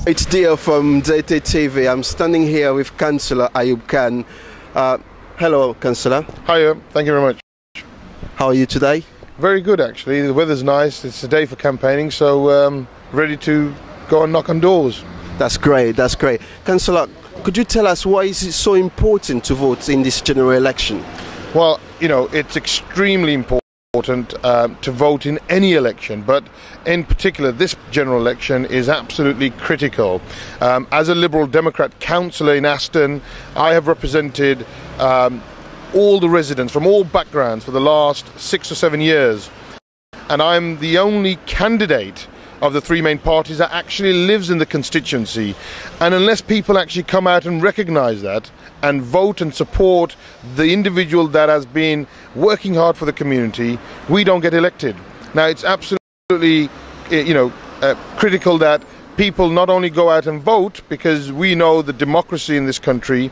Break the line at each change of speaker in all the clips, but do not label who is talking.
It's Dio from Zaytay TV. I'm standing here with Councillor Ayub Khan. Hello, Councillor.
Hiya, thank you very much.
How are you today?
Very good, actually. The weather's nice. It's a day for campaigning, so ready to go and knock on doors.
That's great, that's great. Councillor, could you tell us why is it so important to vote in this general election?
Well, you know, it's extremely important to vote in any election, but in particular this general election is absolutely critical. As a Liberal Democrat councillor in Aston, I have represented all the residents from all backgrounds for the last 6 or 7 years, and I'm the only candidate of the three main parties that actually lives in the constituency. And unless people actually come out and recognise that and vote and support the individual that has been working hard for the community, we don't get elected. Now, it's absolutely critical that people not only go out and vote, because we know the democracy in this country,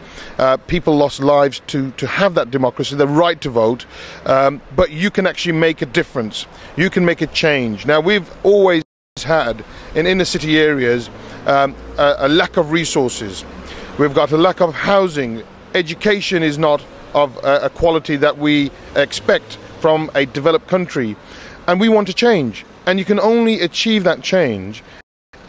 people lost lives to have that democracy, the right to vote, but you can actually make a difference. You can make a change. Now, we've always had in inner city areas a lack of resources. We've got a lack of housing. Education is not of a quality that we expect from a developed country, and we want to change. And you can only achieve that change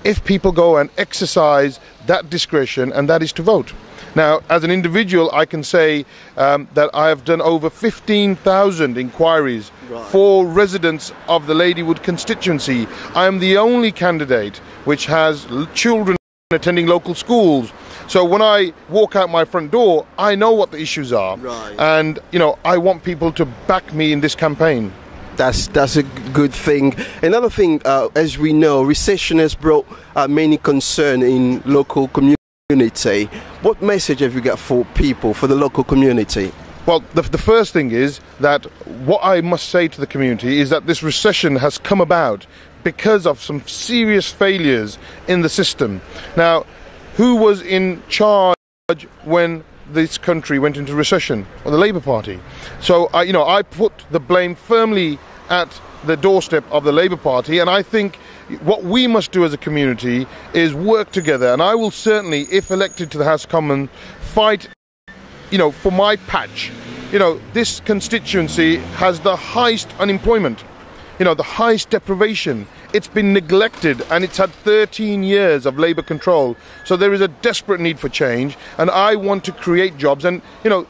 if people go and exercise that discretion, and that is to vote. Now, as an individual, I can say that I have done over 15,000 inquiries for residents of the Ladywood constituency. I am the only candidate which has children attending local schools. So when I walk out my front door, I know what the issues are.
Right.
And, you know, I want people to back me in this campaign.
That's a good thing. Another thing, as we know, recession has brought many concern in local community. What message have you got for people, for the local community?
Well, the first thing is that what I must say to the community is that this recession has come about because of some serious failures in the system. Now, who was in charge when this country went into recession? Well, the Labour Party. So, I put the blame firmly at the doorstep of the Labour Party, and I think what we must do as a community is work together. And I will certainly, if elected to the House of Commons, fight, for my patch. This constituency has the highest unemployment, the highest deprivation. It's been neglected, and it's had 13 years of Labour control. So there is a desperate need for change, and I want to create jobs. And, the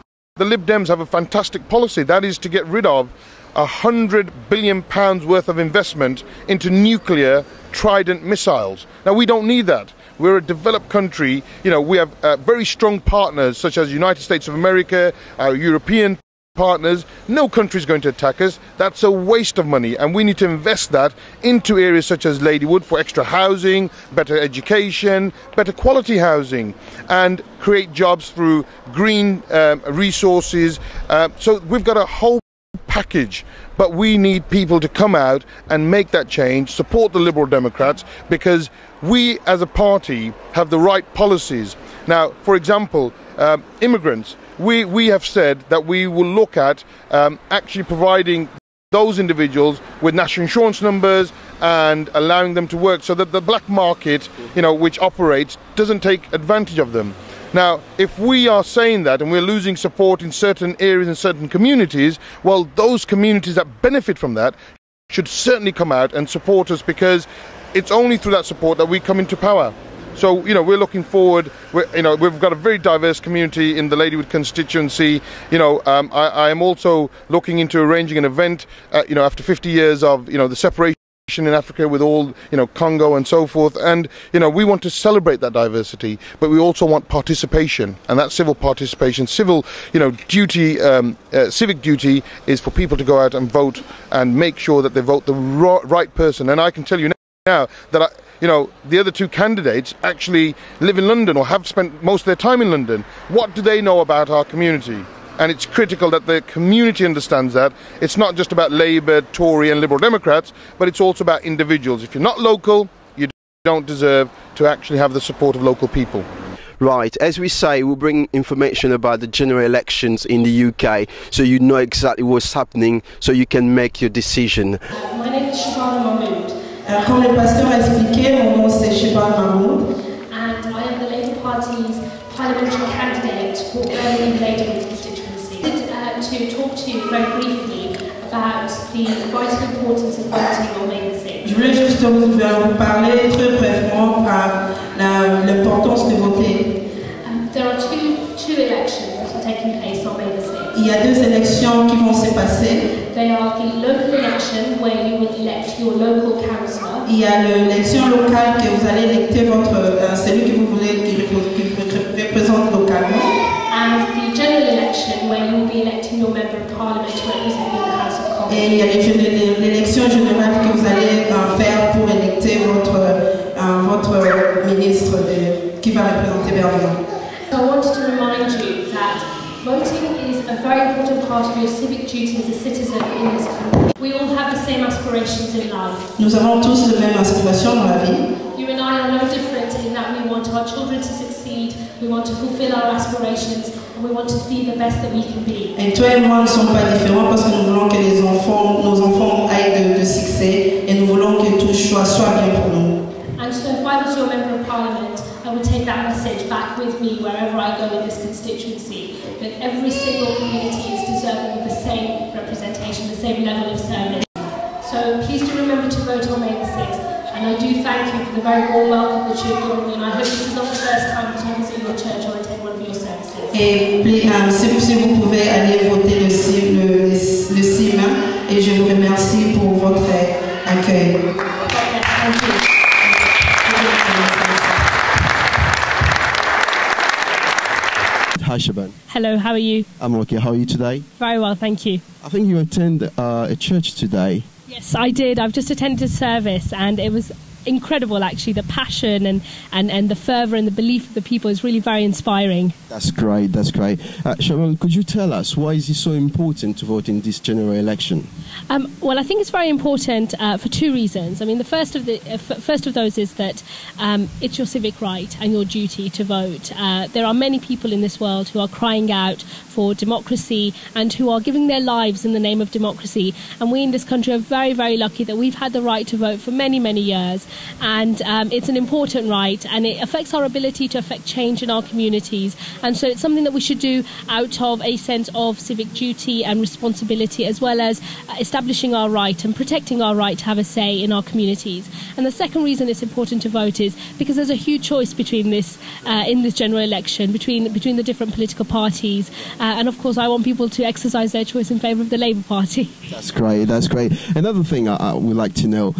Lib Dems have a fantastic policy. That is to get rid of £100 billion worth of investment into nuclear Trident missiles. Now, we don't need that. We're a developed country. We have very strong partners such as the United States of America, our European partners. No country is going to attack us. That's a waste of money, and we need to invest that into areas such as Ladywood for extra housing, better education, better quality housing, and create jobs through green resources. So we've got a whole package, but we need people to come out and make that change, support the Liberal Democrats, because we as a party have the right policies. Now, for example, immigrants, we have said that we will look at actually providing those individuals with national insurance numbers and allowing them to work so that the black market, which operates, doesn't take advantage of them. Now, if we are saying that and we're losing support in certain areas and certain communities, well, those communities that benefit from that should certainly come out and support us, because it's only through that support that we come into power. So, we're looking forward. We've got a very diverse community in the Ladywood constituency. I am also looking into arranging an event, after 50 years of, the separation in Africa with all, Congo and so forth. And, we want to celebrate that diversity, but we also want participation, and that civil participation, civil, duty, civic duty is for people to go out and vote and make sure that they vote the right person. And I can tell you now that the other two candidates actually live in London or have spent most of their time in London. What do they know about our community? And it's critical that the community understands that. It's not just about Labour, Tory and Liberal Democrats, but it's also about individuals. If you're not local, you don't deserve to actually have the support of local people.
Right, as we say, we'll bring information about the general elections in the UK, so you know exactly what's happening, so you can make your decision.
My name is Shibana Mahmoud. Comme le pasteur a expliqué, mon nom c'est Shibana Mahmoud. parliamentary candidate for Birmingham Labour constituency. To talk to you very briefly about the vital importance of voting on May the 6th.
Je voulais juste vous parler très brièvement de l'importance de voter.
There are two elections that are taking place on May the 6th.
Il y a deux élections qui vont se passer.
They are the local election where you will elect your local councillor.
Il y a l'élection locale que vous allez électer celui que vous voulez qui représente localement.
And the general election where you will be electing your member of parliament to represent you in the House of Commons.
Et il y a l'élection générale que vous allez faire pour électer votre ministre qui va représenter Birmingham.
So I wanted to remind you that voting is a very important part of your civic duty as a citizen in this country. We all have the same aspirations in life.
Nous avons tous les mêmes aspirations dans la vie.
You and I are no different in that we want our children to succeed, we want to fulfill our aspirations, and we want to be the best that we can be.
Et toi et moi ne sommes pas différents parce que nous voulons que nos enfants aillent de succès et nous voulons que tout soit bien pour nous.
And so if I was your member of parliament, I would take that message back with me wherever I go in this constituency, that every single community is deserving of the same representation, the same level of service. So please do remember to vote on May the 6th, and I do thank you for the very warm welcome that you've given me, and I hope this is not the first time that I visit your church or attend one of your services.
Et si vous pouvez aller voter le 6 mai, et je vous remercie pour votre accueil.
Thank you.
Hi Shaban.
Hello, how are you?
I'm okay. How are you today?
Very well, thank you.
I think you attend a church today.
Yes, I did. I've just attended a service and it was incredible actually. The passion and the fervour and the belief of the people is really very inspiring.
That's great, that's great. Shaban, could you tell us why is it so important to vote in this general election?
Well, I think it's very important for two reasons. I mean, the first of those is that it's your civic right and your duty to vote. There are many people in this world who are crying out for democracy and who are giving their lives in the name of democracy. And we in this country are very, very lucky that we've had the right to vote for many, many years. And it's an important right and it affects our ability to affect change in our communities. And so it's something that we should do out of a sense of civic duty and responsibility, as well as establishing our right and protecting our right to have a say in our communities. And the second reason it's important to vote is because there's a huge choice between this in this general election between the different political parties, and of course I want people to exercise their choice in favour of the Labour Party.
That's great, that's great. Another thing I would like to know,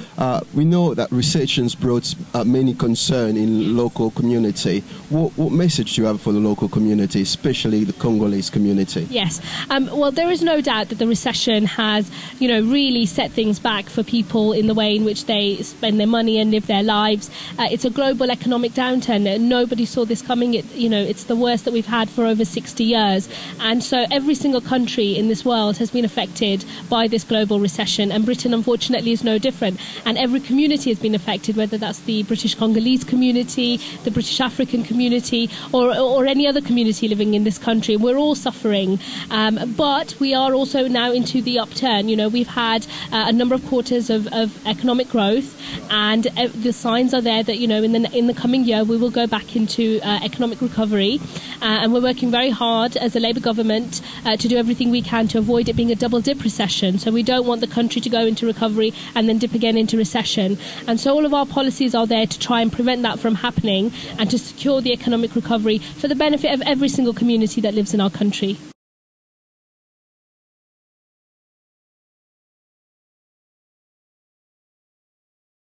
we know that recessions brought many concern in local community. What message do you have for the local community, especially the Congolese community?
Yes, well, there is no doubt that the recession has, really set things back for people in the way in which they spend their money and live their lives. It's a global economic downturn. Nobody saw this coming. It's the worst that we've had for over 60 years. And so every single country in this world has been affected by this global recession, and Britain, unfortunately, is no different. And every community has been affected, whether that's the British Congolese community, the British African community, or any other community living in this country. We're all suffering, but we are also now into the upturn. We've had a number of quarters of economic growth, and the signs are there that in the coming year we will go back into economic recovery, and we're working very hard as a Labour government to do everything we can to avoid it being a double dip recession. So we don't want the country to go into recovery and then dip again into recession, and so all of our policies are there to try and prevent that from happening and to secure the economic recovery for the benefit of every single community that lives in our country.